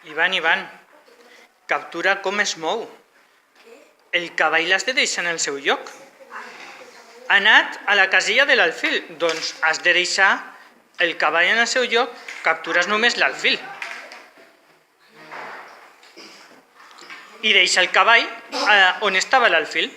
Ivan, captura com es mou. El cavall l'has de deixar en el seu lloc. Ha anat a la casella de l'alfil, doncs has de deixar el cavall en el seu lloc, captures només l'alfil. I deixa el cavall on estava l'alfil.